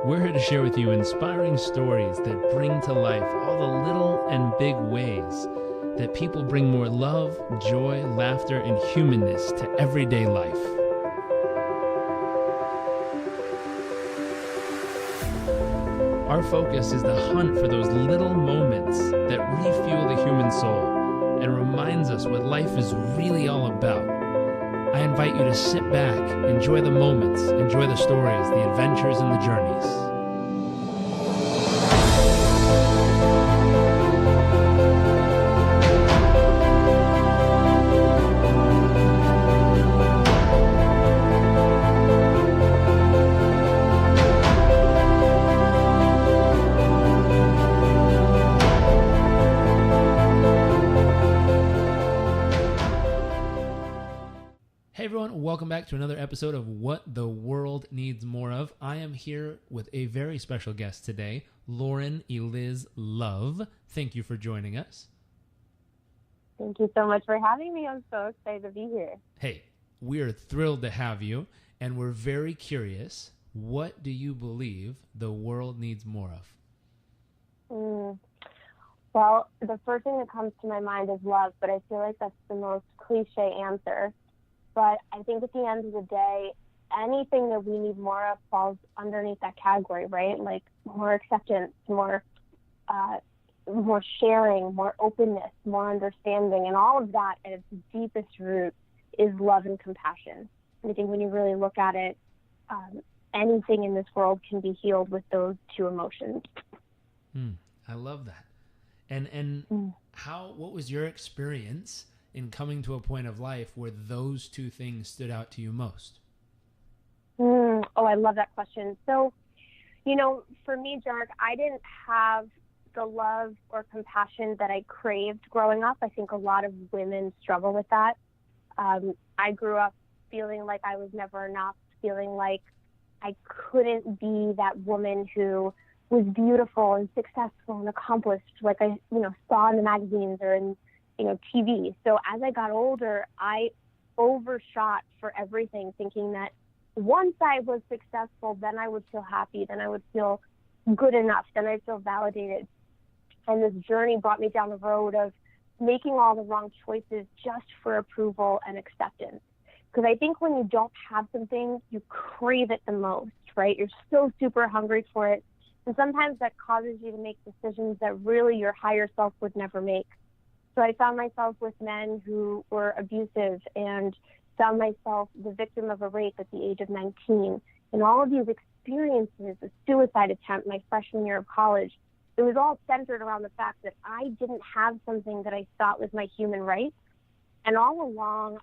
We're here to share with you inspiring stories that bring to life all the little and big ways that people bring more love, joy, laughter, and humanness to everyday life. Our focus is the hunt for those little moments that refuel the human soul and reminds us what life is really all about. I invite you to sit back, enjoy the moments, enjoy the stories, the adventures, and the journeys. Welcome back to another episode of What the World Needs More Of. I am here with a very special guest today, Lauren Eliz Love. Thank you for joining us. Thank you so much for having me. I'm so excited to be here. Hey, we are thrilled to have you, and we're very curious. What do you believe the world needs more of? Well, the first thing that comes to my mind is love, but I feel like that's the most cliche answer. But I think at the end of the day, anything that we need more of falls underneath that category, right? Like more acceptance, more sharing, more openness, more understanding, and all of that at its deepest root is love and compassion. And I think when you really look at it, anything in this world can be healed with those two emotions. I love that. And what was your experience in coming to a point of life where those two things stood out to you most? I love that question. So, for me, Jarek, I didn't have the love or compassion that I craved growing up. I think a lot of women struggle with that. I grew up feeling like I was never enough, feeling like I couldn't be that woman who was beautiful and successful and accomplished like I, saw in the magazines or in TV. So as I got older, I overshot for everything, thinking that once I was successful, then I would feel happy, then I would feel good enough, then I'd feel validated. And this journey brought me down the road of making all the wrong choices just for approval and acceptance. Because I think when you don't have something, you crave it the most, right? You're so super hungry for it. And sometimes that causes you to make decisions that really your higher self would never make. So I found myself with men who were abusive and found myself the victim of a rape at the age of 19. And all of these experiences, a suicide attempt my freshman year of college, it was all centered around the fact that I didn't have something that I thought was my human right. And all along,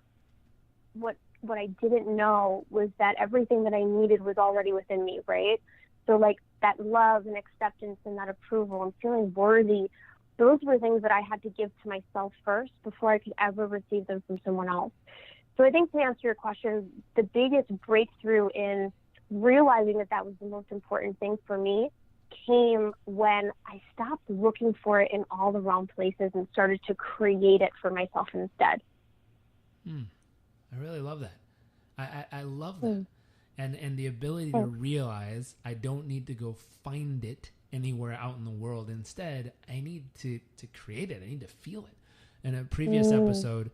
what I didn't know was that everything that I needed was already within me, right? So like that love and acceptance and that approval and feeling worthy, those were things that I had to give to myself first before I could ever receive them from someone else. So I think to answer your question, the biggest breakthrough in realizing that that was the most important thing for me came when I stopped looking for it in all the wrong places and started to create it for myself instead. I really love that. I love that. And the ability to realize I don't need to go find it anywhere out in the world. Instead, I need to create it. I need to feel it. In a previous episode,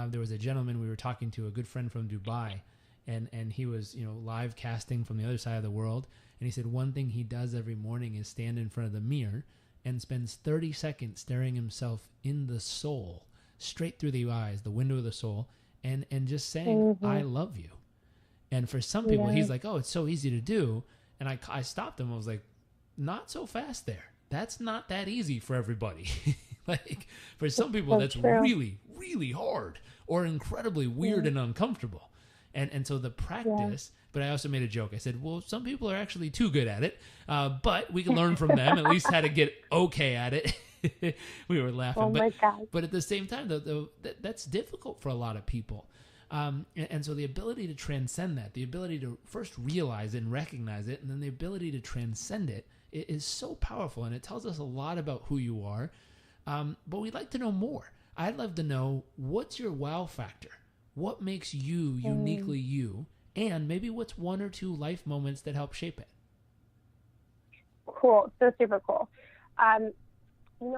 there was a gentleman we were talking to, a good friend from Dubai, and he was, live casting from the other side of the world. And he said one thing he does every morning is stand in front of the mirror and spends 30 seconds staring himself in the soul, straight through the eyes, the window of the soul, and just saying, I love you. And for some people, he's like, oh, it's so easy to do. And I stopped him. I was like, not so fast there. That's not that easy for everybody. Like for some people, that's really, really hard or incredibly weird and uncomfortable. And so the practice, but I also made a joke. I said, well, some people are actually too good at it, but we can learn from them, at least how to get okay at it. We were laughing. Oh my God. But at the same time, though, that's difficult for a lot of people. And so the ability to transcend that, the ability to first realize it and recognize it, and then the ability to transcend it is so powerful, and it tells us a lot about who you are. But we'd like to know more. I'd love to know, what's your wow factor? What makes you uniquely you? And maybe what's one or two life moments that help shape it? cool. So super cool.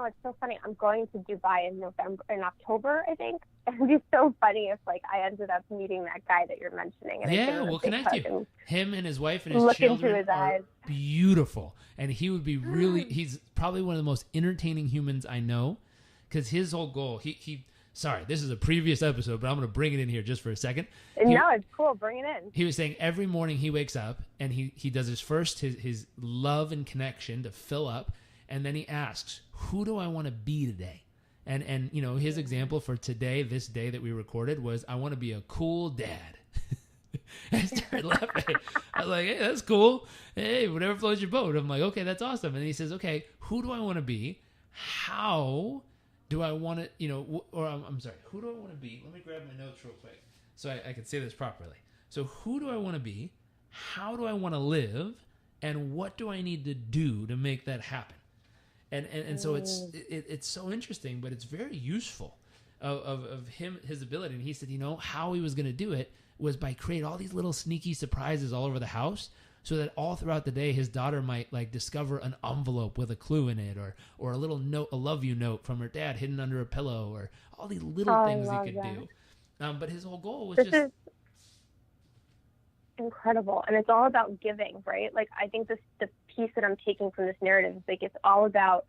It's so funny. I'm going to Dubai in October, I think. It'd be so funny if like I ended up meeting that guy that you're mentioning. And Yeah, we'll connect you. Him and his wife and his look children into his are eyes. beautiful. And he would be he's probably one of the most entertaining humans I know, because his whole goal, sorry, this is a previous episode, but I'm going to bring it in here just for a second. No, it's cool. Bring it in. He was saying every morning he wakes up and he does his love and connection to fill up. And then he asks, who do I want to be today? And his example for today, this day that we recorded, was, I want to be a cool dad. I started laughing. I was like, hey, that's cool. Hey, whatever floats your boat. I'm like, okay, that's awesome. And he says, okay, who do I want to be? How do I want to, I'm sorry, who do I want to be? Let me grab my notes real quick so I can say this properly. So who do I want to be? How do I want to live? And what do I need to do to make that happen? And so it's so interesting, but it's very useful of him, his ability. And he said, how he was going to do it was by create all these little sneaky surprises all over the house, so that all throughout the day his daughter might like discover an envelope with a clue in it, or a little note, a love you note from her dad hidden under a pillow, or all these little things he could do. But his whole goal was just incredible. And it's all about giving, right? Like, I think the piece that I'm taking from this narrative is like, it's all about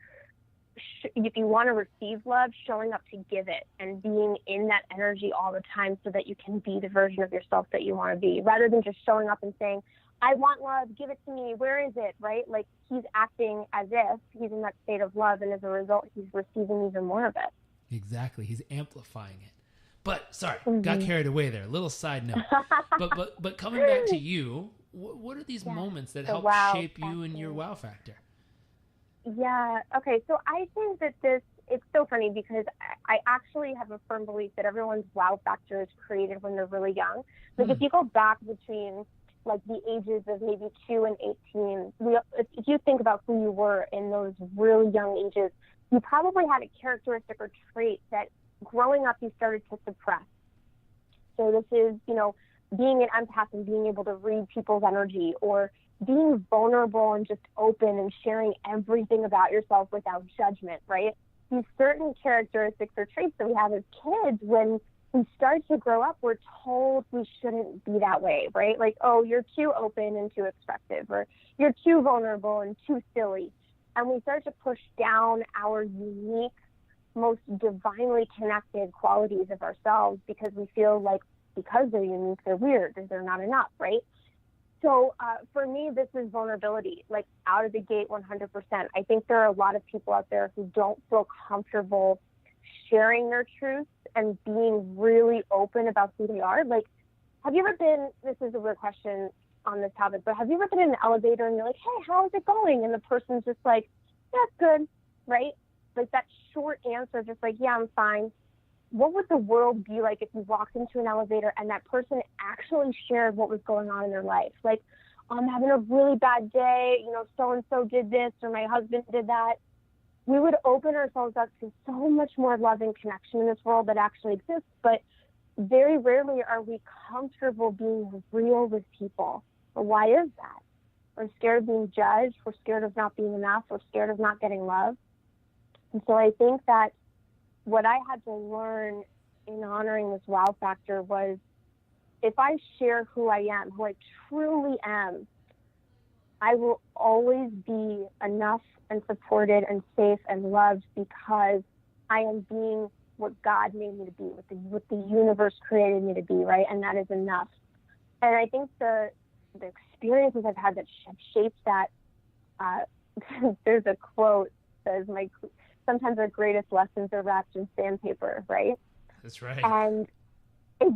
if you want to receive love, showing up to give it and being in that energy all the time so that you can be the version of yourself that you want to be, rather than just showing up and saying, I want love, give it to me, where is it, right? Like, he's acting as if he's in that state of love, and as a result, he's receiving even more of it. Exactly. He's amplifying it. But sorry, got carried away there. A little side note. but coming back to you, what are these moments that help shape you and your wow factor? Yeah. Okay. So I think that it's so funny, because I actually have a firm belief that everyone's wow factor is created when they're really young. Like, if you go back between like the ages of maybe 2 and 18, if you think about who you were in those really young ages, you probably had a characteristic or trait that growing up you started to suppress. So this is, being an empath and being able to read people's energy, or being vulnerable and just open and sharing everything about yourself without judgment, right? These certain characteristics or traits that we have as kids, when we start to grow up, we're told we shouldn't be that way, right? Like, oh, you're too open and too expressive, or you're too vulnerable and too silly. And we start to push down our unique, most divinely connected qualities of ourselves, because we feel like because they're unique, they're weird, or they're not enough, right? So for me, this is vulnerability, like out of the gate, 100%. I think there are a lot of people out there who don't feel comfortable sharing their truths and being really open about who they are. Like, have you ever been, this is a weird question on this topic, but have you ever been in an elevator and you're like, hey, how's it going? And the person's just like, yeah, it's good, right? Like that short answer, just like, yeah, I'm fine. What would the world be like if you walked into an elevator and that person actually shared what was going on in their life? Like, I'm having a really bad day, so-and-so did this, or my husband did that. We would open ourselves up to so much more love and connection in this world that actually exists, but very rarely are we comfortable being real with people. But why is that? We're scared of being judged. We're scared of not being enough. We're scared of not getting love. And so I think that what I had to learn in honoring this wow factor was, if I share who I am, who I truly am, I will always be enough and supported and safe and loved, because I am being what God made me to be, what the universe created me to be, right? And that is enough. And I think the experiences I've had that have shaped that, there's a quote that says, sometimes our greatest lessons are wrapped in sandpaper, right? That's right. And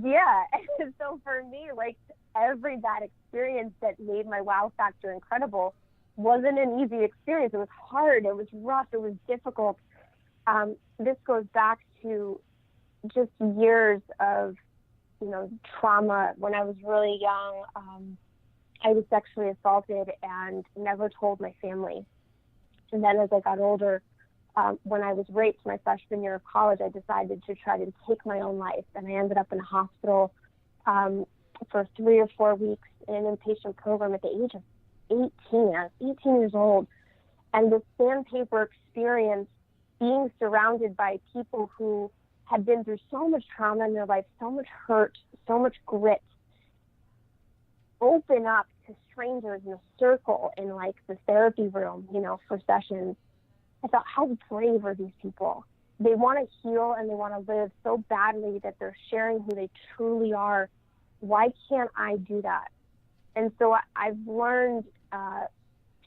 yeah, and so for me, like, every bad experience that made my wow factor incredible wasn't an easy experience. It was hard. It was rough. It was difficult. This goes back to just years of, trauma. When I was really young, I was sexually assaulted and never told my family. And then as I got older, when I was raped my freshman year of college, I decided to try to take my own life. And I ended up in a hospital for 3 or 4 weeks in an inpatient program at the age of 18. I was 18 years old. And the sandpaper experience, being surrounded by people who had been through so much trauma in their life, so much hurt, so much grit, open up to strangers in a circle in like the therapy room, you know, for sessions. I thought, how brave are these people? They want to heal and they want to live so badly that they're sharing who they truly are. Why can't I do that? And so I've learned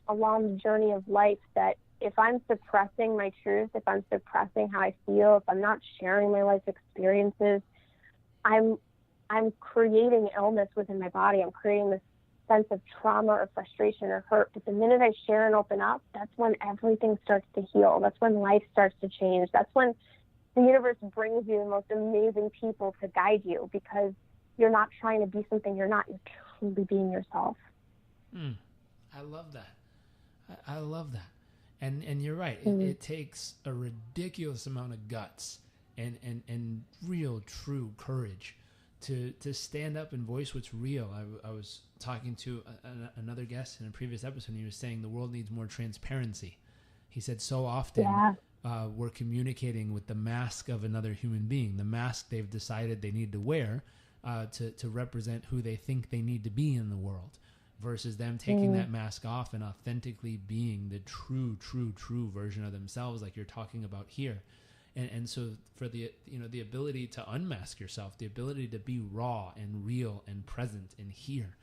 along the journey of life that if I'm suppressing my truth, if I'm suppressing how I feel, if I'm not sharing my life experiences, I'm creating illness within my body. I'm creating this sense of trauma or frustration or hurt. But the minute I share and open up, that's when everything starts to heal. That's when life starts to change. That's when the universe brings you the most amazing people to guide you, because you're not trying to be something you're not. You're truly being yourself. I love that. I love that. And you're right. It takes a ridiculous amount of guts and real, true courage to stand up and voice what's real. I was talking to another guest in a previous episode, and he was saying the world needs more transparency. He said so often we're communicating with the mask of another human being, the mask they've decided they need to wear to represent who they think they need to be in the world, versus them taking that mask off and authentically being the true version of themselves, like you're talking about here. And so for the ability to unmask yourself, the ability to be raw and real and present and here,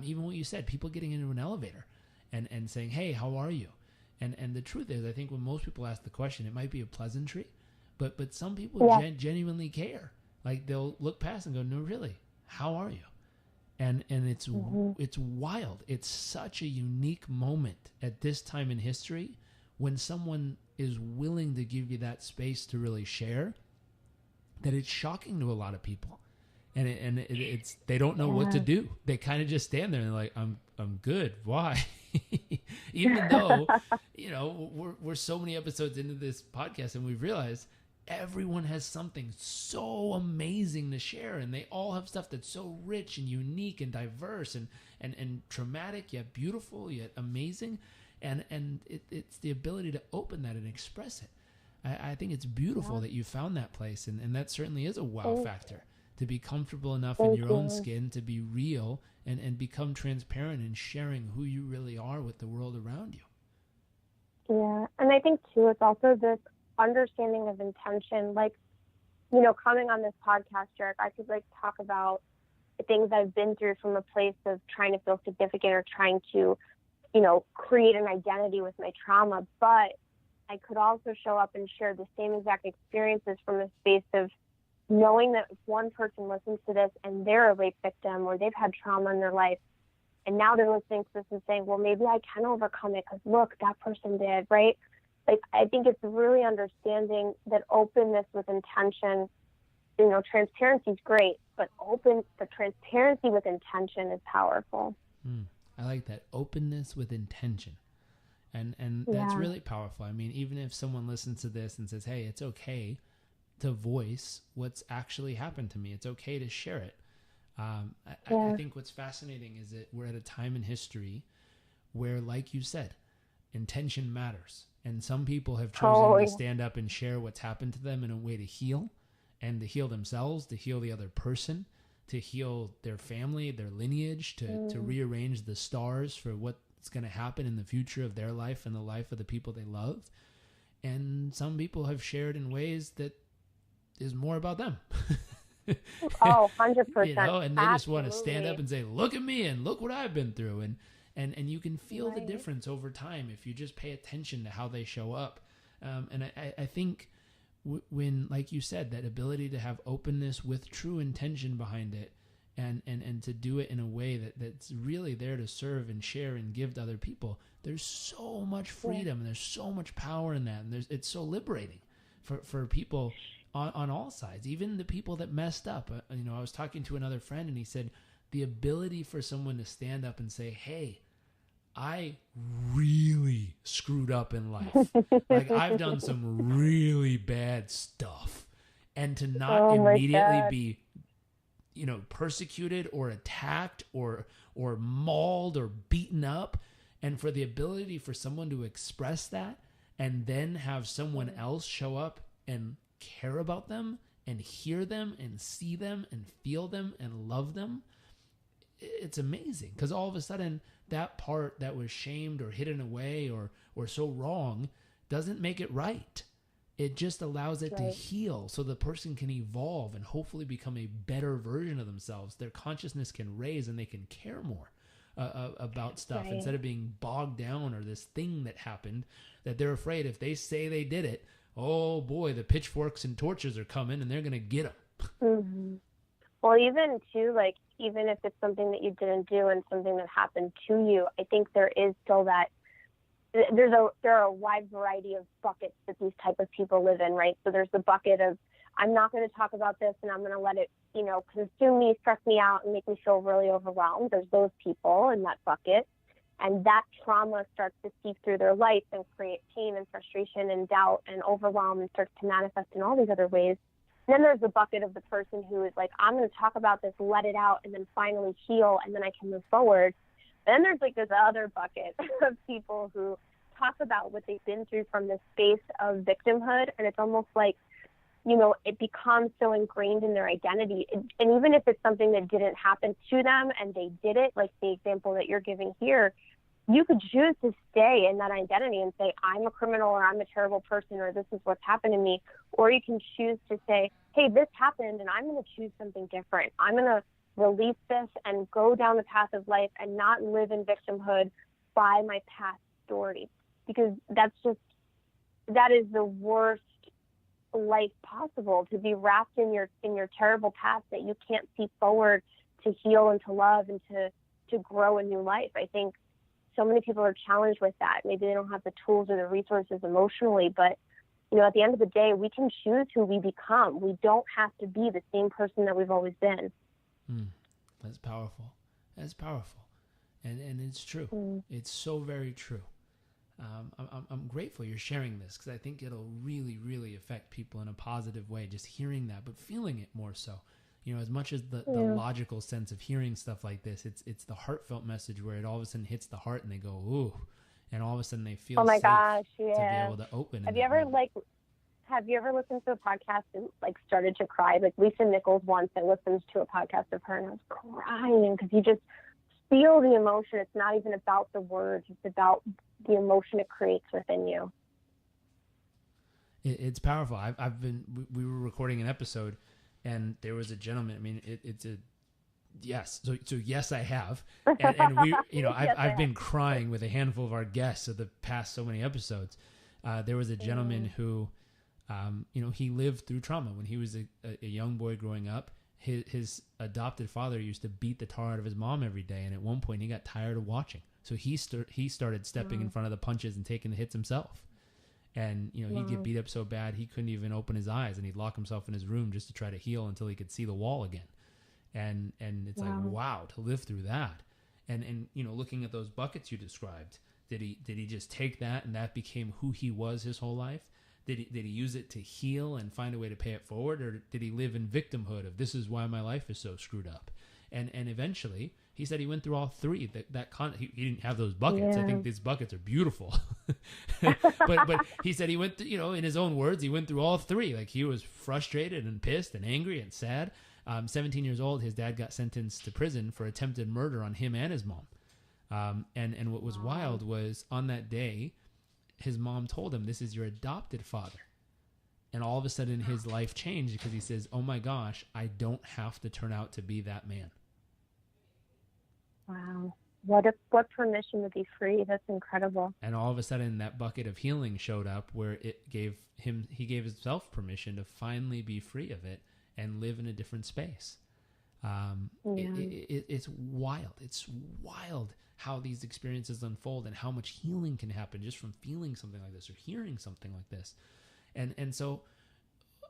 even what you said, people getting into an elevator and saying, hey, how are you? And the truth is, I think when most people ask the question, it might be a pleasantry, but some people genuinely care. Like they'll look past and go, no, really, how are you? And it's wild. It's such a unique moment at this time in history when someone is willing to give you that space to really share, that it's shocking to a lot of people. And it's they don't know what to do. They kind of just stand there and they're like, I'm good. Why? Even though, we're so many episodes into this podcast and we've realized everyone has something so amazing to share, and they all have stuff that's so rich and unique and diverse and traumatic yet beautiful yet amazing, and it's the ability to open that and express it. I think it's beautiful that you found that place, and that certainly is a wow factor, to be comfortable enough in your own skin to be real and become transparent in sharing who you really are with the world around you. Yeah, and I think too, it's also this understanding of intention. Like, coming on this podcast, Jarek, I could talk about the things I've been through from a place of trying to feel significant or trying to, create an identity with my trauma. But I could also show up and share the same exact experiences from a space of knowing that if one person listens to this and they're a rape victim or they've had trauma in their life, and now they're listening to this and saying, well, maybe I can overcome it because look, that person did, right? I think it's really understanding that openness with intention, transparency is great, but the transparency with intention is powerful. I like that. Openness with intention. And that's really powerful. I mean, even if someone listens to this and says, hey, it's okay to voice what's actually happened to me, it's okay to share it. I think what's fascinating is that we're at a time in history where, like you said, intention matters. And some people have chosen to stand up and share what's happened to them in a way to heal, and to heal themselves, to heal the other person, to heal their family, their lineage, to rearrange the stars for what's going to happen in the future of their life and the life of the people they love. And some people have shared in ways that is more about them. 100%. And they just want to stand up and say, look at me and look what I've been through. And you can feel the difference over time if you just pay attention to how they show up. And I think when, like you said, that ability to have openness with true intention behind it, and to do it in a way that's really there to serve and share and give to other people, there's so much freedom and there's so much power in that. And it's so liberating for people on all sides, even the people that messed up. I was talking to another friend and he said the ability for someone to stand up and say, hey, I really screwed up in life. Like I've done some really bad stuff, and to not immediately be, persecuted or attacked or mauled or beaten up, And for the ability for someone to express that and then have someone else show up and care about them and hear them and see them and feel them and love them, it's amazing. Because all of a sudden, that part that was shamed or hidden away or so wrong doesn't make it right. It just allows it to heal so the person can evolve and hopefully become a better version of themselves. Their consciousness can raise and they can care more about stuff instead of being bogged down or this thing that happened that they're afraid if they say they did it, oh boy, the pitchforks and torches are coming and they're going to get them. Mm-hmm. Well, even too, like, even if it's something that you didn't do and something that happened to you, I think there is still that there are a wide variety of buckets that these type of people live in, right? So there's the bucket of, I'm not going to talk about this and I'm going to let it, consume me, stress me out, and make me feel really overwhelmed. There's those people in that bucket. And that trauma starts to seep through their life and create pain and frustration and doubt and overwhelm and starts to manifest in all these other ways. And then there's the bucket of the person who is like, I'm going to talk about this, let it out, and then finally heal, and then I can move forward. And then there's like this other bucket of people who talk about what they've been through from this space of victimhood, and it's almost like, it becomes so ingrained in their identity. And even if it's something that didn't happen to them and they did it, like the example that you're giving here, you could choose to stay in that identity and say, I'm a criminal or I'm a terrible person or this is what's happened to me. Or you can choose to say, hey, this happened and I'm going to choose something different. I'm going to release this and go down the path of life and not live in victimhood by my past story. Because that is the worst life possible, to be wrapped in your terrible past that you can't see forward to heal and to love and to grow a new life. I think so many people are challenged with that. Maybe they don't have the tools or the resources emotionally, but at the end of the day, we can choose who we become. We don't have to be the same person that we've always been. That's powerful. That's powerful. And it's true. It's so very true. I'm grateful you're sharing this because I think it'll really, really affect people in a positive way, just hearing that, but feeling it more so. As much as the logical sense of hearing stuff like this, it's the heartfelt message where it all of a sudden hits the heart and they go, ooh, and all of a sudden they feel safe to be able to open. Have you ever listened to a podcast and started to cry? Like Lisa Nichols once, I listened to a podcast of her and I was crying because you just feel the emotion. It's not even about the words. It's about the emotion it creates within you. It's powerful. We were recording an episode and there was a gentleman. I mean, it's a yes. So yes, I have. And we, I've been crying with a handful of our guests of the past so many episodes. There was a gentleman who, he lived through trauma when he was a young boy growing up. His adopted father used to beat the tar out of his mom every day, and at one point he got tired of watching. So he started stepping in front of the punches and taking the hits himself. And, he'd get beat up so bad he couldn't even open his eyes, and he'd lock himself in his room just to try to heal until he could see the wall again. And it's like, wow, to live through that. And looking at those buckets you described, did he just take that and that became who he was his whole life? Did he use it to heal and find a way to pay it forward, or did he live in victimhood of this is why my life is so screwed up? And eventually, he said he went through all three. He didn't have those buckets. Yeah. I think these buckets are beautiful. but he said he went through, in his own words, he went through all three. Like he was frustrated and pissed and angry and sad. 17 years old, his dad got sentenced to prison for attempted murder on him and his mom. And what was wild was on that day, his mom told him, this is your adopted father. And all of a sudden his life changed because he says, oh my gosh, I don't have to turn out to be that man. Wow. What permission to be free. That's incredible. And all of a sudden that bucket of healing showed up where he gave himself permission to finally be free of it and live in a different space. It's wild. It's wild how these experiences unfold and how much healing can happen just from feeling something like this or hearing something like this. And so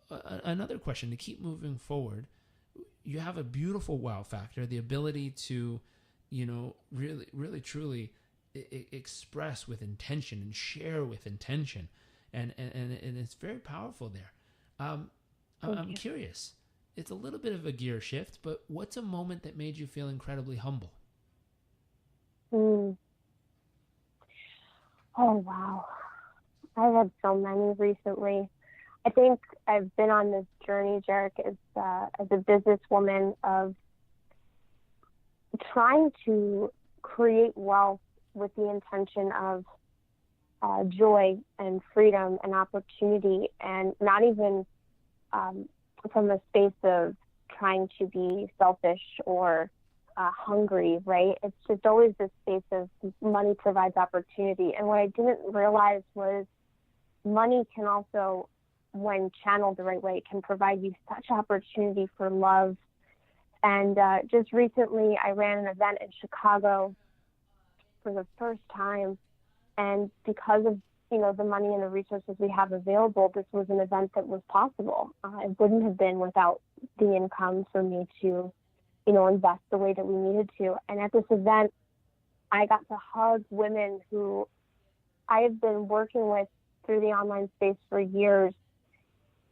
another question to keep moving forward, you have a beautiful wow factor, the ability to, really, really, truly express with intention and share with intention. And it's very powerful there. I'm curious. It's a little bit of a gear shift, but what's a moment that made you feel incredibly humble? Oh, wow. I've had so many recently. I think I've been on this journey, Jarek, as a businesswoman of trying to create wealth with the intention of joy and freedom and opportunity, and not even from a space of trying to be selfish or hungry, right? It's just always this space of money provides opportunity. And what I didn't realize was money can also, when channeled the right way, can provide you such opportunity for love. And just recently, I ran an event in Chicago for the first time. And because of, the money and the resources we have available, this was an event that was possible. It wouldn't have been without the income for me to, invest the way that we needed to. And at this event, I got to hug women who I have been working with through the online space for years,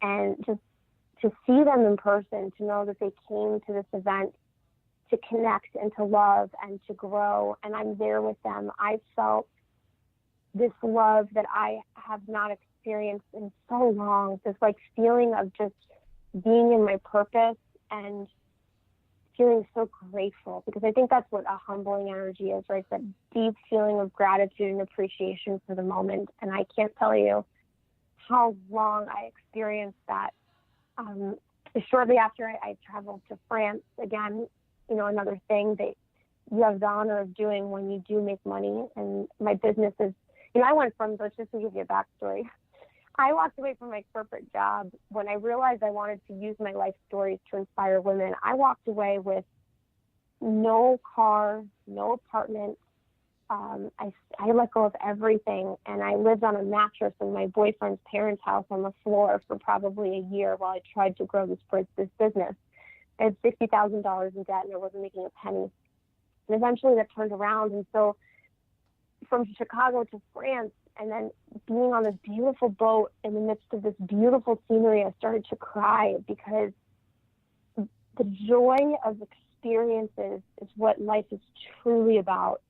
and just to see them in person, to know that they came to this event to connect and to love and to grow, and I'm there with them. I felt this love that I have not experienced in so long, this feeling of just being in my purpose and feeling so grateful, because I think that's what a humbling energy is, right? That deep feeling of gratitude and appreciation for the moment. And I can't tell you how long I experienced that. Shortly after I traveled to France again, another thing that you have the honor of doing when you do make money. And my business is, I went from, just to give you a backstory, I walked away from my corporate job when I realized I wanted to use my life stories to inspire women. I walked away with no car, no apartment. I let go of everything, and I lived on a mattress in my boyfriend's parents' house on the floor for probably a year while I tried to grow this business. I had $60,000 in debt, and I wasn't making a penny. And eventually that turned around, and so from Chicago to France, and then being on this beautiful boat in the midst of this beautiful scenery, I started to cry, because the joy of experiences is what life is truly about.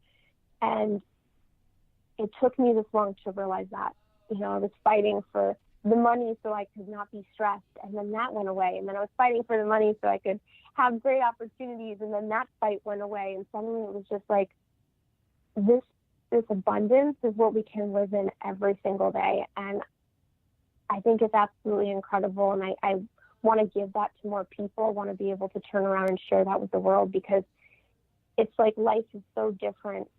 And it took me this long to realize that. I was fighting for the money so I could not be stressed, and then that went away. And then I was fighting for the money so I could have great opportunities, and then that fight went away. And suddenly it was just this abundance is what we can live in every single day. And I think it's absolutely incredible. And I want to give that to more people. I want to be able to turn around and share that with the world, because it's life is so different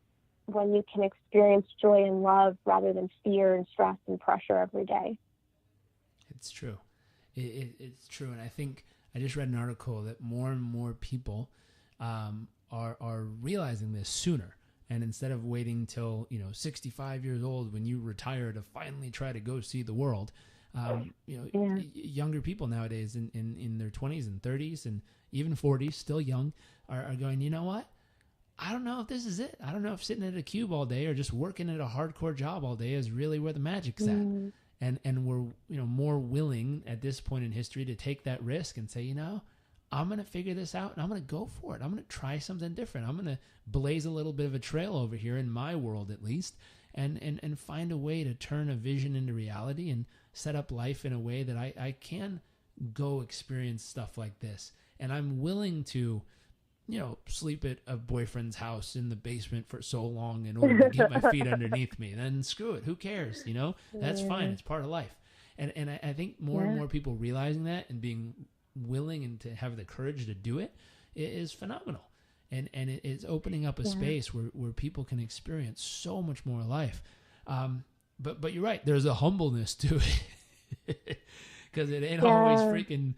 when you can experience joy and love rather than fear and stress and pressure every day. It's true. It's true. And I think I just read an article that more and more people are realizing this sooner. And instead of waiting till 65 years old when you retire to finally try to go see the world, younger people nowadays in their 20s and 30s and even 40s, still young, are going, you know what? I don't know if this is it. I don't know if sitting at a cube all day or just working at a hardcore job all day is really where the magic's at. And we're more willing at this point in history to take that risk and say, I'm going to figure this out, and I'm going to go for it. I'm going to try something different. I'm going to blaze a little bit of a trail over here in my world, at least, and find a way to turn a vision into reality and set up life in a way that I can go experience stuff like this. And I'm willing to, sleep at a boyfriend's house in the basement for so long in order to get my feet underneath me. Then screw it. Who cares? That's fine. It's part of life. And I think more and more people realizing that and being willing and to have the courage to do it is phenomenal. And it is opening up a space where people can experience so much more life. But you're right. There's a humbleness to it, because it ain't always freaking,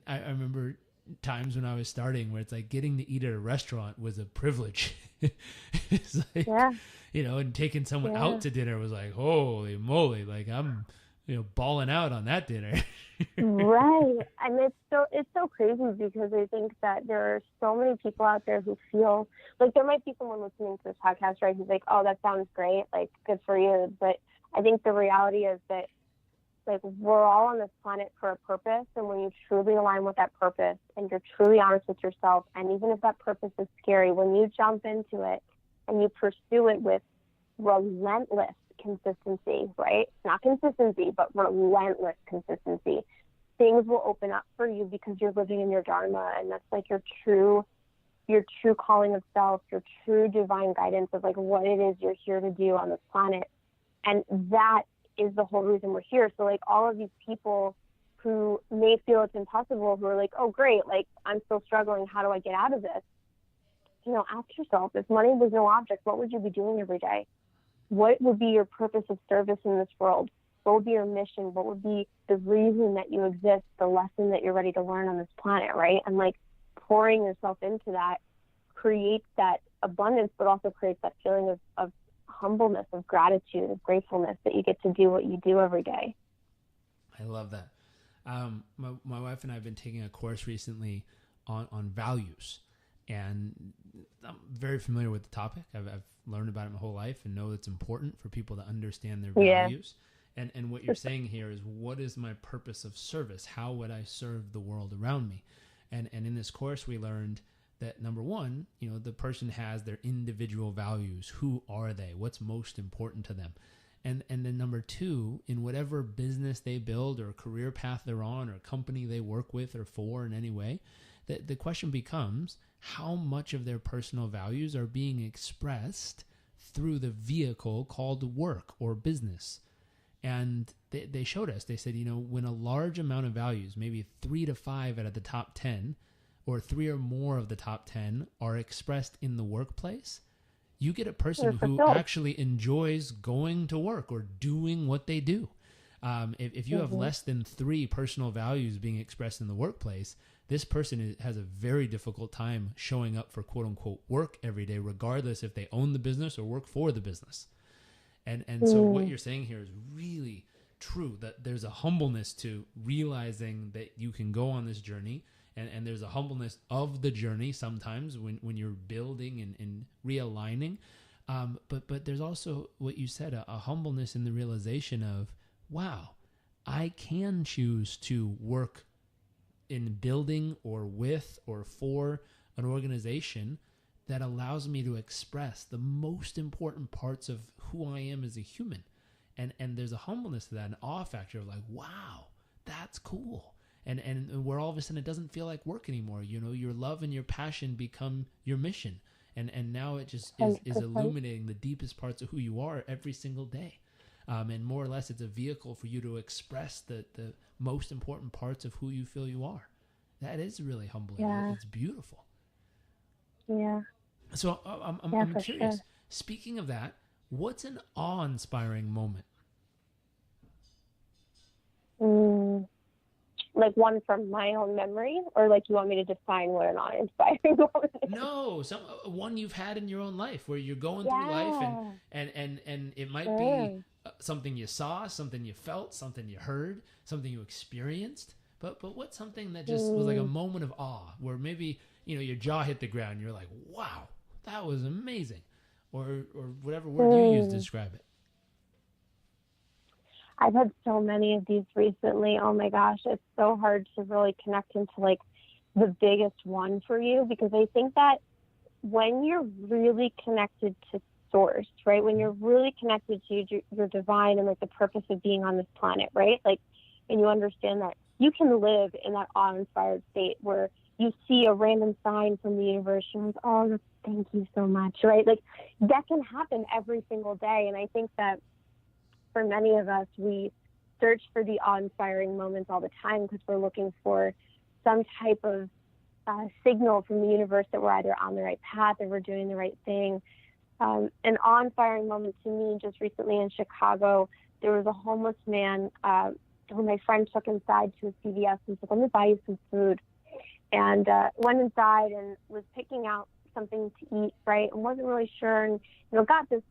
I remember times when I was starting where it's getting to eat at a restaurant was a privilege. It's and taking someone out to dinner was holy moly, I'm balling out on that dinner. Right. And it's so crazy, because I think that there are so many people out there who feel there might be someone listening to this podcast, right, who's oh, that sounds great, good for you. But I think the reality is that we're all on this planet for a purpose, and when you truly align with that purpose and you're truly honest with yourself, and even if that purpose is scary, when you jump into it and you pursue it with relentless consistency, right? Not consistency, but relentless consistency. Things will open up for you because you're living in your dharma, and that's like your true calling of self, your true divine guidance of like what it is you're here to do on this planet. And that is the whole reason we're here. So like all of these people who may feel it's impossible, who are like, oh great, like I'm still struggling, how do I get out of this? You know, ask yourself, if money was no object, what would you be doing every day? What would be your purpose of service in this world? What would be your mission? What would be the reason that you exist, the lesson that you're ready to learn on this planet, right? And like pouring yourself into that creates that abundance, but also creates that feeling of humbleness, of gratitude, of gratefulness that you get to do what you do every day. I love that. My wife and I have been taking a course recently on values, and I'm very familiar with the topic. I've learned about it my whole life and know it's important for people to understand their values. And what you're saying here is, what is my purpose of service? How would I serve the world around me? And in this course, we learned that number one, you know, the person has their individual values. Who are they? What's most important to them? And then number two, in whatever business they build or career path they're on or company they work with or for in any way, the question becomes, how much of their personal values are being expressed through the vehicle called work or business? And they showed us, they said, you know, when a large amount of values, maybe 3 to 5 out of the top 10, or 3 or more of the top 10 are expressed in the workplace, you get a person who actually enjoys going to work or doing what they do. If you have less than 3 personal values being expressed in the workplace, this person has a very difficult time showing up for quote unquote work every day, regardless if they own the business or work for the business. And so what you're saying here is really true, that there's a humbleness to realizing that you can go on this journey. And there's a humbleness of the journey sometimes when you're building and realigning. But there's also what you said, a humbleness in the realization of, wow, I can choose to work in building or with or for an organization that allows me to express the most important parts of who I am as a human. And there's a humbleness to that, an awe factor of like, wow, that's cool. And where all of a sudden it doesn't feel like work anymore. You know, your love and your passion become your mission. And now it just is illuminating the deepest parts of who you are every single day. And more or less it's a vehicle for you to express the most important parts of who you feel you are. That is really humbling. Yeah. It's beautiful. Yeah. So I'm curious. Sure. Speaking of that, what's an awe-inspiring moment? Like one from my own memory, or like you want me to define what an awe-inspiring moment is? No, one you've had in your own life where you're going through life and it might be something you saw, something you felt, something you heard, something you experienced. But what's something that just was like a moment of awe where maybe, you know, your jaw hit the ground and you're like, wow, that was amazing. Or whatever word you use to describe it. I've had so many of these recently. Oh my gosh, it's so hard to really connect into like the biggest one for you, because I think that when you're really connected to source, right? When you're really connected to your divine and like the purpose of being on this planet, right? Like, and you understand that you can live in that awe-inspired state where you see a random sign from the universe and you're like, oh, thank you so much, right? Like that can happen every single day. And I think that for many of us, we search for the awe-inspiring moments all the time because we're looking for some type of signal from the universe that we're either on the right path or we're doing the right thing. An awe-inspiring moment to me just recently in Chicago, there was a homeless man who my friend took inside to a CVS and said, let me buy you some food. And went inside and was picking out something to eat, right? And wasn't really sure, and, you know, got this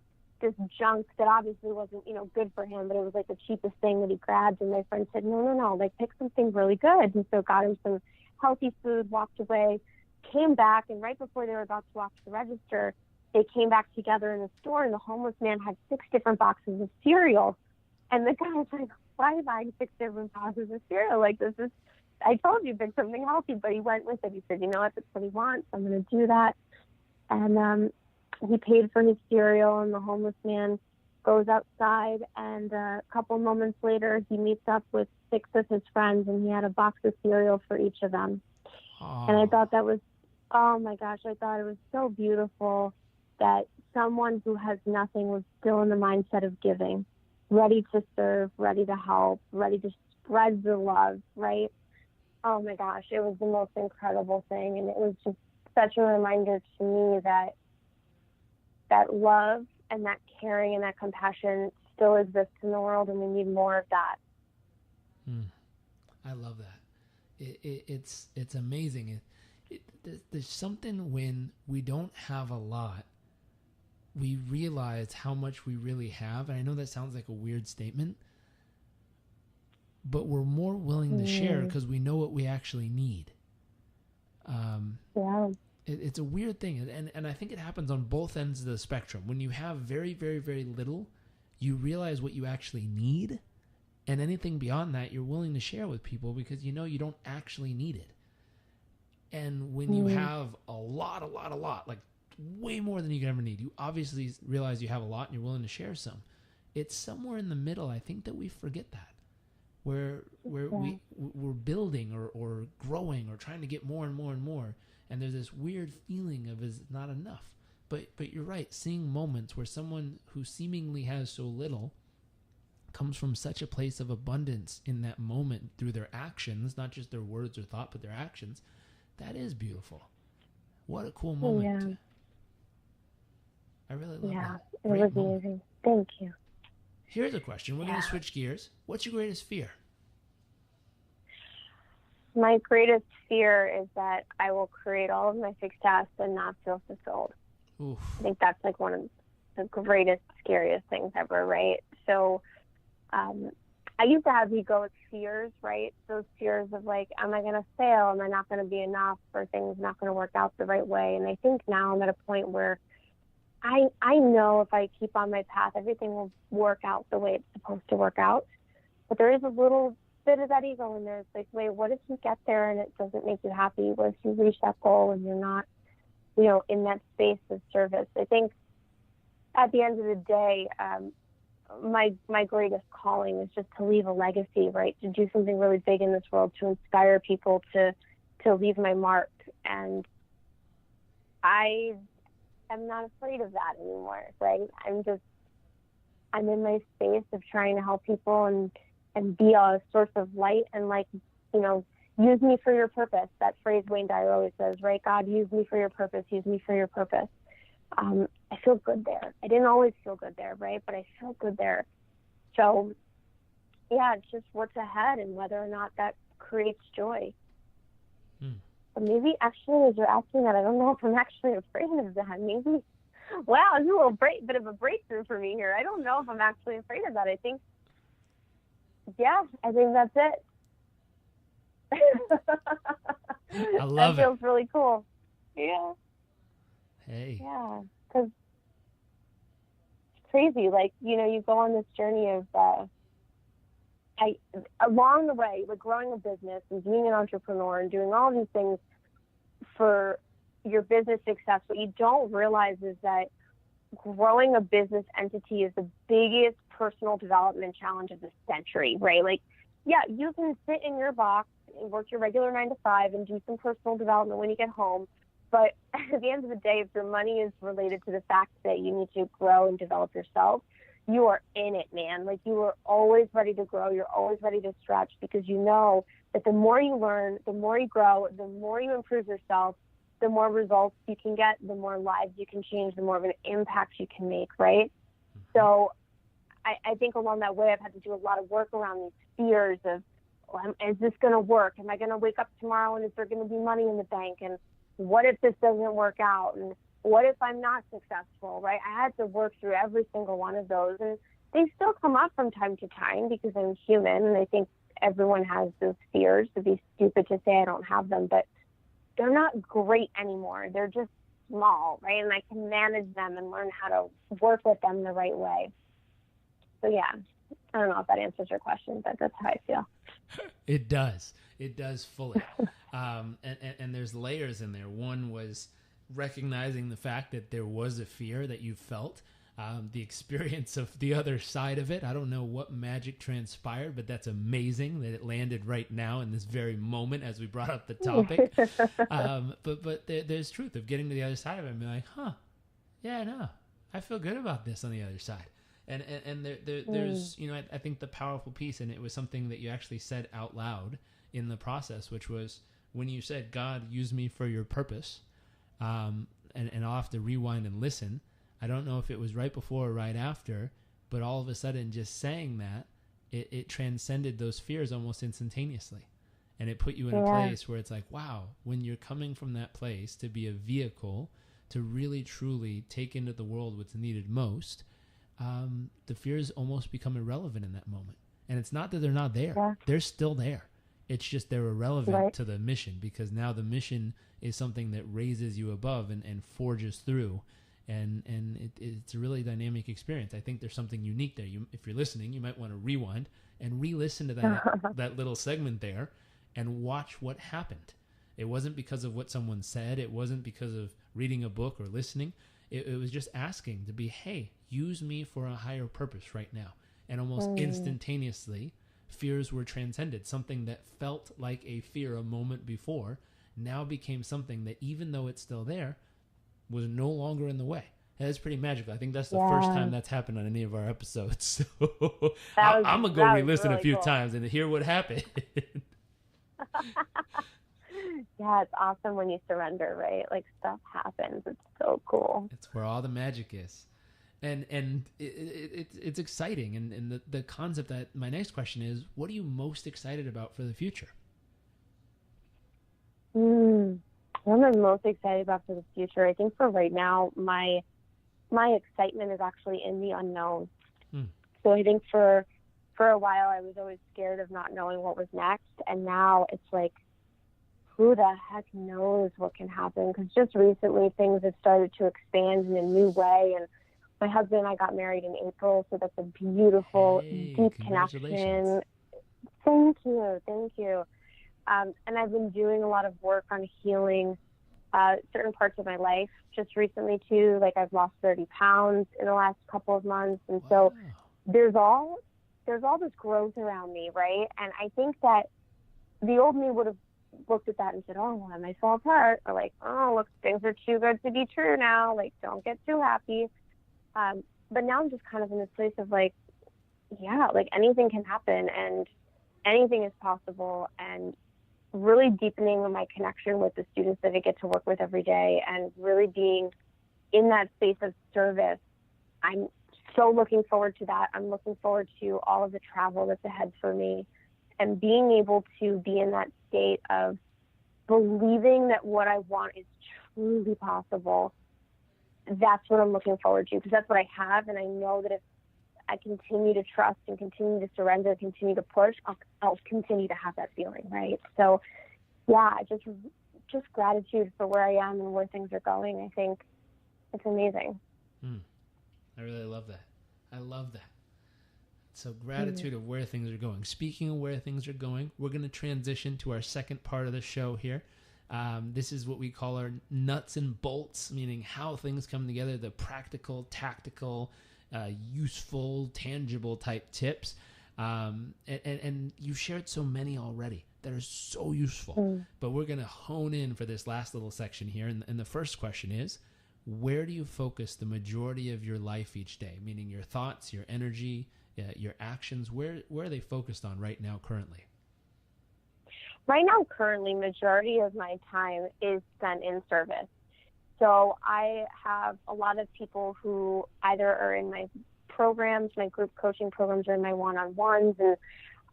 junk that obviously wasn't, you know, good for him, but it was like the cheapest thing that he grabbed. And my friend said, no, like pick something really good. And so got him some healthy food, walked away, came back, and right before they were about to walk to the register, they came back together in the store, and the homeless man had 6 different boxes of cereal. And the guy was like, why are you buying 6 different boxes of cereal? Like, this is, I told you, pick something healthy, but he went with it. He said, you know what, that's what he wants. I'm going to do that. And he paid for his cereal, and the homeless man goes outside, and a couple moments later he meets up with 6 of his friends, and he had a box of cereal for each of them. Oh. And I thought that was, oh my gosh, I thought it was so beautiful that someone who has nothing was still in the mindset of giving, ready to serve, ready to help, ready to spread the love, right? Oh my gosh, it was the most incredible thing. And it was just such a reminder to me that that love and that caring and that compassion still exists in the world, and we need more of that. I love that. It's amazing. There's something when we don't have a lot, we realize how much we really have. And I know that sounds like a weird statement, but we're more willing to share because we know what we actually need. Yeah. It's a weird thing. And I think it happens on both ends of the spectrum. When you have very, very, very little, you realize what you actually need. And anything beyond that, you're willing to share with people because you know you don't actually need it. And when you have a lot, like way more than you can ever need, you obviously realize you have a lot and you're willing to share some. It's somewhere in the middle, I think, that we forget that. Where we're building or growing or trying to get more and more and more. And there's this weird feeling of is not enough. But you're right, seeing moments where someone who seemingly has so little comes from such a place of abundance in that moment through their actions, not just their words or thought, but their actions, that is beautiful. What a cool moment. Yeah. I really love that. Yeah, it Great was moment. amazing. Thank you. Here's a question. We're going to switch gears. What's your greatest fear? My greatest fear is that I will create all of my success and not feel fulfilled. Oof. I think that's like one of the greatest, scariest things ever, right? So I used to have egoic fears, right? Those fears of like, am I going to fail? Am I not going to be enough? Or things not going to work out the right way? And I think now I'm at a point where I know if I keep on my path, everything will work out the way it's supposed to work out. But there is a little bit of that ego in there. It's like, wait, what if you get there and it doesn't make you happy? What if you reach that goal and you're not, in that space of service? I think at the end of the day, my greatest calling is just to leave a legacy, right? To do something really big in this world, to inspire people to leave my mark. And I am not afraid of that anymore, right? I'm in my space of trying to help people and be a source of light and use me for your purpose. That phrase Wayne Dyer always says, right? God, use me for your purpose, use me for your purpose. I feel good there. I didn't always feel good there, right? But I feel good there. So, yeah, it's just what's ahead and whether or not that creates joy. But maybe actually, as you're asking that, I don't know if I'm actually afraid of that. Maybe, wow, it's a little bit of a breakthrough for me here. I don't know if I'm actually afraid of that. I think that's it. I love that feels really cool. Yeah. Hey. Yeah, because it's crazy. Like, you go on this journey of, along the way, like growing a business and being an entrepreneur and doing all these things for your business success. What you don't realize is that growing a business entity is the biggest personal development challenge of the century, right? Like, yeah, you can sit in your box and work your regular 9 to 5 and do some personal development when you get home. But at the end of the day, if your money is related to the fact that you need to grow and develop yourself, you are in it, man. Like, you are always ready to grow. You're always ready to stretch because you know that the more you learn, the more you grow, the more you improve yourself, the more results you can get, the more lives you can change, the more of an impact you can make, right? So I think along that way, I've had to do a lot of work around these fears of, is this going to work? Am I going to wake up tomorrow and is there going to be money in the bank? And what if this doesn't work out? And what if I'm not successful, right? I had to work through every single one of those. And they still come up from time to time because I'm human. And I think everyone has those fears. It'd be stupid to say I don't have them, but they're not great anymore. They're just small, right? And I can manage them and learn how to work with them the right way. So, yeah, I don't know if that answers your question, but that's how I feel. It does. It does fully. And there's layers in there. One was recognizing the fact that there was a fear that you felt, the experience of the other side of it. I don't know what magic transpired, but that's amazing that it landed right now in this very moment as we brought up the topic. But there's truth of getting to the other side of it and be like, yeah, no, I feel good about this on the other side. And there's, I think the powerful piece, and it was something that you actually said out loud in the process, which was when you said, God, use me for your purpose. And I'll have to rewind and listen. I don't know if it was right before or right after, but all of a sudden just saying that, it transcended those fears almost instantaneously. And it put you in a place where it's like, wow, when you're coming from that place to be a vehicle to really, truly take into the world what's needed most, the fears almost become irrelevant in that moment. And it's not that they're not there. Yeah. They're still there. It's just they're irrelevant to the mission, because now the mission is something that raises you above and forges through. And it's a really dynamic experience. I think there's something unique there. If you're listening, you might want to rewind and re-listen to that little segment there and watch what happened. It wasn't because of what someone said. It wasn't because of reading a book or listening. It was just asking to be, hey, use me for a higher purpose right now. And almost instantaneously, fears were transcended. Something that felt like a fear a moment before now became something that, even though it's still there, was no longer in the way. And that's pretty magical. I think that's the first time that's happened on any of our episodes. So I'm going to go re-listen really a few times and hear what happened. Yeah, it's awesome when you surrender, right? Like, stuff happens. It's so cool. It's where all the magic is. And it's exciting. And the concept that my next question is, what are you most excited about for the future? What am I most excited about for the future? I think for right now, my excitement is actually in the unknown. So I think for a while, I was always scared of not knowing what was next. And now it's like, who the heck knows what can happen? Because just recently, things have started to expand in a new way. And my husband and I got married in April, so that's a beautiful, deep connection. Thank you. And I've been doing a lot of work on healing certain parts of my life. Just recently, too, like I've lost 30 pounds in the last couple of months. And so there's all this growth around me, right? And I think that the old me would have looked at that and said, oh, well, I might fall apart. Or like, oh, look, things are too good to be true now. Like, don't get too happy. But now I'm just kind of in this place of like, yeah, like anything can happen and anything is possible. And really deepening my connection with the students that I get to work with every day and really being in that space of service. I'm so looking forward to that. I'm looking forward to all of the travel that's ahead for me and being able to be in that state of believing that what I want is truly possible. That's what I'm looking forward to, because that's what I have. And I know that if I continue to trust and continue to surrender, continue to push, I'll continue to have that feeling, right? So, yeah, just gratitude for where I am and where things are going. I think it's amazing. I really love that. I love that. So gratitude of where things are going. Speaking of where things are going, we're going to transition to our second part of the show here. This is what we call our nuts and bolts, meaning how things come together, the practical, tactical, useful, tangible type tips. And you've shared so many already that are so useful. But we're going to hone in for this last little section here. And the first question is, where do you focus the majority of your life each day? Meaning your thoughts, your energy, your actions. Where are they focused on right now currently? Right now, currently, majority of my time is spent in service. So I have a lot of people who either are in my programs, my group coaching programs, or in my one-on-ones. And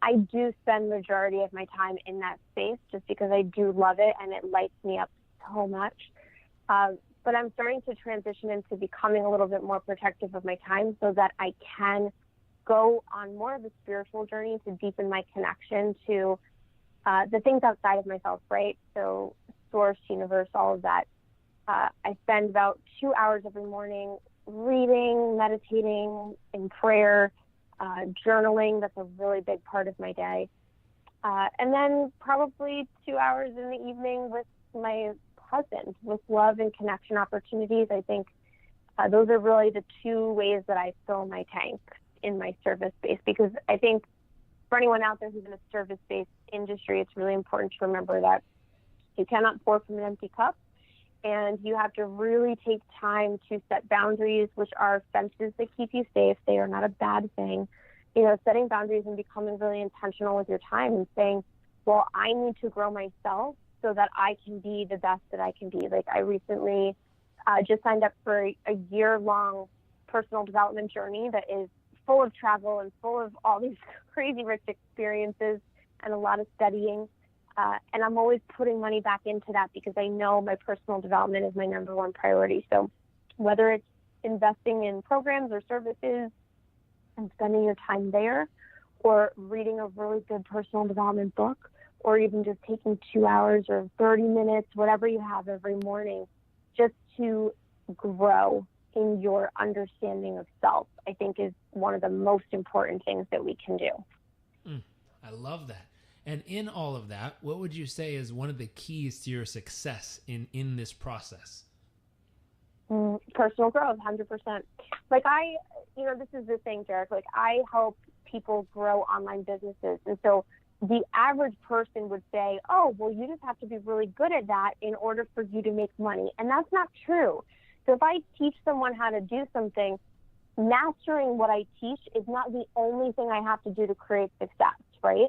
I do spend majority of my time in that space just because I do love it and it lights me up so much. But I'm starting to transition into becoming a little bit more protective of my time so that I can go on more of a spiritual journey to deepen my connection to the things outside of myself, right? So source, universe, all of that. I spend about 2 hours every morning reading, meditating, in prayer, journaling. That's a really big part of my day. And then probably 2 hours in the evening with my husband. With love and connection opportunities, I think those are really the two ways that I fill my tank in my service space, because I think for anyone out there who's in a service-based industry, it's really important to remember that you cannot pour from an empty cup, and you have to really take time to set boundaries, which are fences that keep you safe. They are not a bad thing. You know, setting boundaries and becoming really intentional with your time and saying, well, I need to grow myself so that I can be the best that I can be. Like, I recently just signed up for a year-long personal development journey that is full of travel and full of all these crazy rich experiences and a lot of studying. And I'm always putting money back into that because I know my personal development is my number one priority. So whether it's investing in programs or services and spending your time there, or reading a really good personal development book, or even just taking 2 hours or 30 minutes, whatever you have every morning, just to grow in your understanding of self, I think is one of the most important things that we can do. I love that. And in all of that, what would you say is one of the keys to your success in this process? Personal growth, 100%. Like this is the thing, Derek, like I help people grow online businesses. And so the average person would say, oh, well, you just have to be really good at that in order for you to make money. And that's not true. So if I teach someone how to do something, mastering what I teach is not the only thing I have to do to create success, right?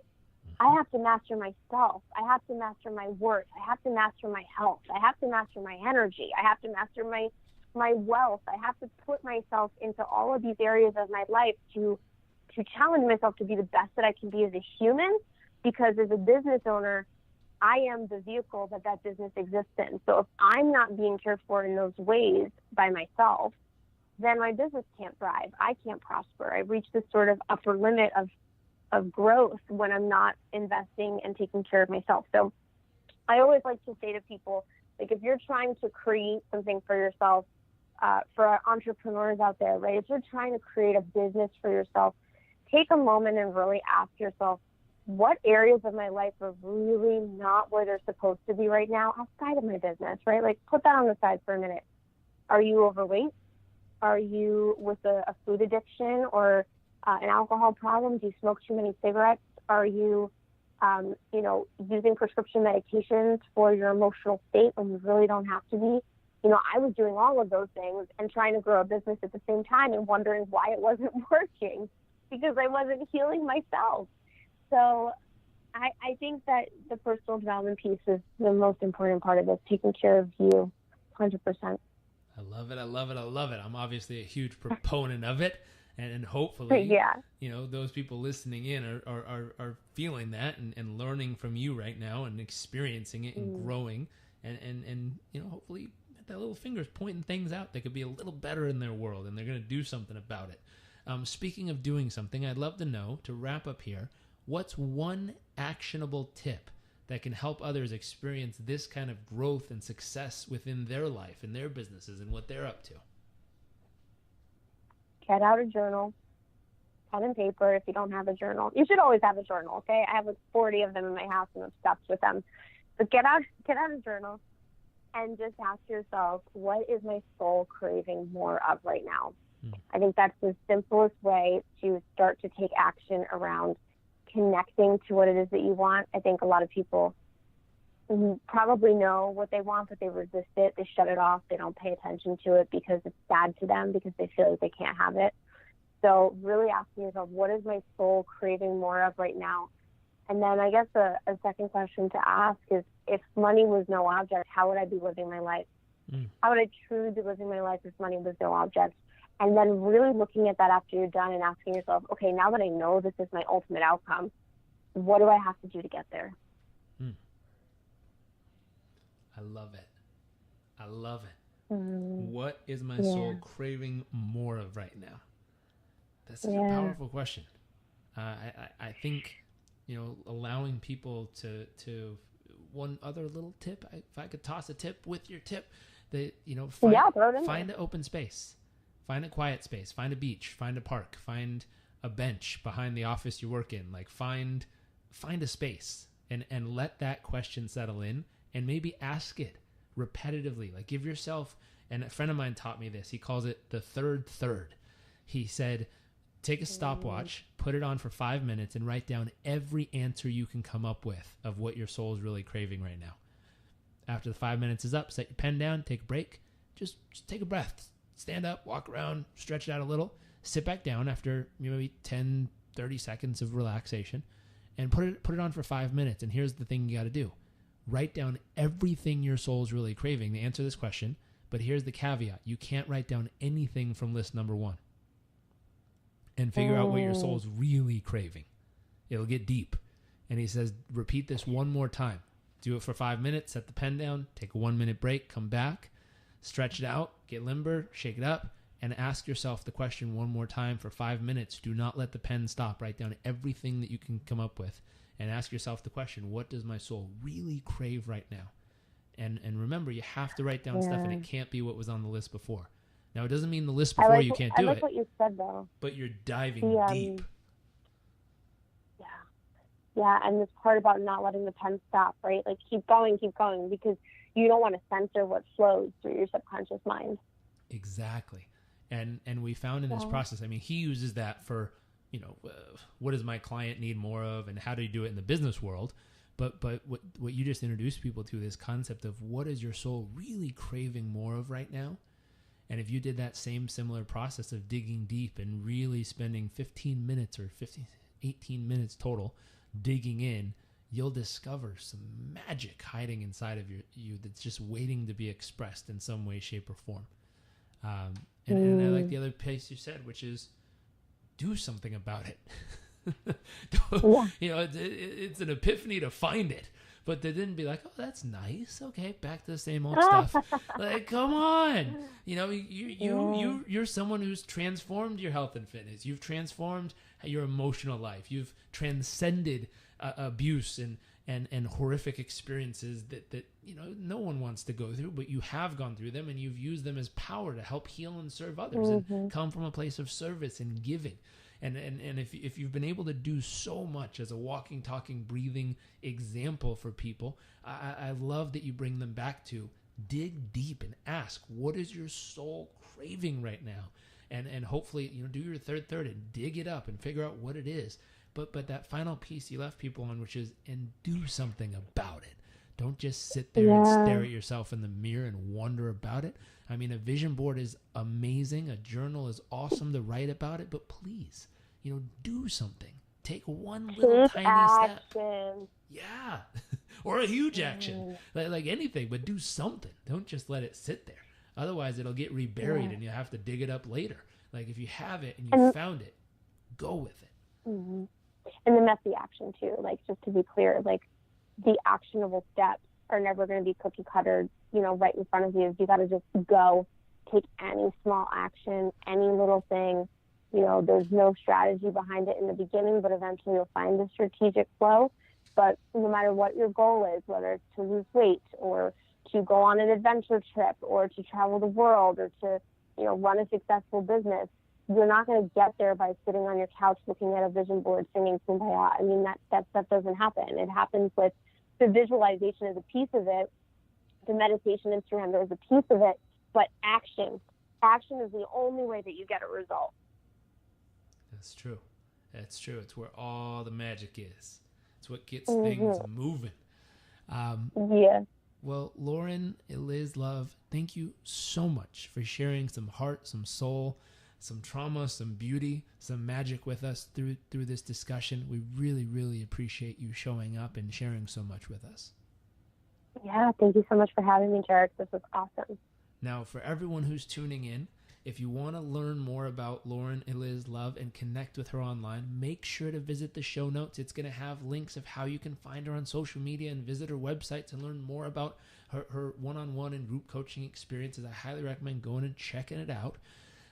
I have to master myself. I have to master my worth. I have to master my health. I have to master my energy. I have to master my wealth. I have to put myself into all of these areas of my life to challenge myself to be the best that I can be as a human, because as a business owner, I am the vehicle that business exists in. So if I'm not being cared for in those ways by myself, then my business can't thrive. I can't prosper. I reach this sort of upper limit of growth when I'm not investing and taking care of myself. So I always like to say to people, like, if you're trying to create something for yourself, for our entrepreneurs out there, right? If you're trying to create a business for yourself, take a moment and really ask yourself, what areas of my life are really not where they're supposed to be right now outside of my business, right? Like, put that on the side for a minute. Are you overweight? Are you with a food addiction or an alcohol problem? Do you smoke too many cigarettes? Are you, using prescription medications for your emotional state when you really don't have to be? I was doing all of those things and trying to grow a business at the same time and wondering why it wasn't working because I wasn't healing myself. So I think that the personal development piece is the most important part of this, taking care of you 100%. I love it. I love it. I love it. I'm obviously a huge proponent of it. And hopefully, those people listening in are feeling that and learning from you right now and experiencing it and growing and hopefully that little finger's pointing things out that could be a little better in their world and they're going to do something about it. Speaking of doing something, I'd love to know, to wrap up here, what's one actionable tip that can help others experience this kind of growth and success within their life and their businesses and what they're up to? Get out a journal, pen and paper if you don't have a journal. You should always have a journal, okay? I have like 40 of them in my house and I'm obsessed with them. But get out a journal and just ask yourself, what is my soul craving more of right now? I think that's the simplest way to start to take action around connecting to what it is that you want. I think a lot of people probably know what they want, but they resist it. They shut it off. They don't pay attention to it because it's bad to them, because they feel like they can't have it. So really asking yourself, what is my soul craving more of right now? And then I guess a second question to ask is, if money was no object, how would I be living my life? How would I truly be living my life if money was no object? And then really looking at that after you're done and asking yourself, okay, now that I know this is my ultimate outcome, what do I have to do to get there? I love it. I love it. What is my soul craving more of right now? That's such a powerful question. I think, allowing people to one other little tip, if I could toss a tip with your tip, that, find an open space, find a quiet space, find a beach, find a park, find a bench behind the office you work in, like find a space and let that question settle in. And maybe ask it repetitively. Like give yourself, and a friend of mine taught me this. He calls it the third. He said, take a stopwatch, put it on for 5 minutes, and write down every answer you can come up with of what your soul is really craving right now. After the 5 minutes is up, set your pen down, take a break, just take a breath, stand up, walk around, stretch it out a little, sit back down after maybe 10, 30 seconds of relaxation, and put it on for 5 minutes. And here's the thing you got to do. Write down everything your soul is really craving to answer this question, but here's the caveat. You can't write down anything from list number 1. And figure out what your soul's really craving. It'll get deep. And he says, repeat this one more time. Do it for 5 minutes, set the pen down, take a 1 minute break, come back, stretch it out, get limber, shake it up, and ask yourself the question one more time for 5 minutes. Do not let the pen stop. Write down everything that you can come up with and ask yourself the question, what does my soul really crave right now? And remember, you have to write down stuff, and it can't be what was on the list before. Now, it doesn't mean the list before you can't do it. I like what you said, though. But you're diving deep. Yeah, and this part about not letting the pen stop, right? Like, keep going, because you don't want to censor what flows through your subconscious mind. Exactly. And we found in this process, I mean, he uses that for, what does my client need more of, and how do you do it in the business world? But what you just introduced people to, this concept of what is your soul really craving more of right now? And if you did that same similar process of digging deep and really spending 15 minutes or 18 minutes total digging in, you'll discover some magic hiding inside of you that's just waiting to be expressed in some way, shape, or form. And I like the other piece you said, which is do something about it. It's an epiphany to find it. But they didn't be like, oh, that's nice. Okay, back to the same old stuff. Like, come on. You're someone who's transformed your health and fitness. You've transformed your emotional life. You've transcended abuse and horrific experiences that no one wants to go through, but you have gone through them, and you've used them as power to help heal and serve others and come from a place of service and giving. And if you've been able to do so much as a walking, talking, breathing example for people, I love that you bring them back to dig deep and ask, what is your soul craving right now? And hopefully, do your third and dig it up and figure out what it is. But that final piece you left people on, which is, and do something about it. Don't just sit there and stare at yourself in the mirror and wonder about it. I mean, a vision board is amazing. A journal is awesome to write about it. But please, do something. Take one little tiny step. Yeah. Or a huge action. Like anything, but do something. Don't just let it sit there. Otherwise, it'll get reburied and you'll have to dig it up later. Like if you have it and you found it, go with it. Mm-hmm. And then that's the action too. Like, just to be clear, like the actionable steps are never going to be cookie cutter, right in front of you. You got to just go, take any small action, any little thing. There's no strategy behind it in the beginning, but eventually you'll find the strategic flow. But no matter what your goal is, whether it's to lose weight or to go on an adventure trip or to travel the world or to, run a successful business, you're not going to get there by sitting on your couch looking at a vision board singing Kumbaya. I mean, that stuff doesn't happen. It happens with the visualization is a piece of it. The meditation and surrender is a piece of it. But action is the only way that you get a result. That's true. It's where all the magic is. It's what gets things moving. Well, Lauren, Eliz Love, thank you so much for sharing some heart, some soul, some trauma, some beauty, some magic with us through this discussion. We really, really appreciate you showing up and sharing so much with us. Yeah, thank you so much for having me, Jarek. This was awesome. Now, for everyone who's tuning in, if you want to learn more about Lauren Eliz Love and connect with her online, make sure to visit the show notes. It's going to have links of how you can find her on social media and visit her website to learn more about her one-on-one and group coaching experiences. I highly recommend going and checking it out.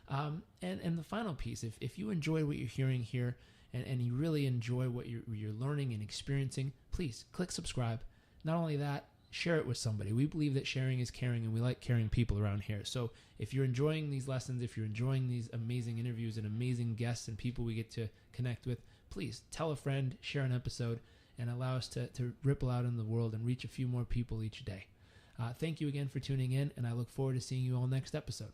And the final piece, if you enjoy what you're hearing here and you really enjoy what you're learning and experiencing, please click subscribe. Not only that, share it with somebody. We believe that sharing is caring, and we like caring people around here. So if you're enjoying these lessons, if you're enjoying these amazing interviews and amazing guests and people we get to connect with, please tell a friend, share an episode, and allow us to ripple out in the world and reach a few more people each day. Thank you again for tuning in, and I look forward to seeing you all next episode.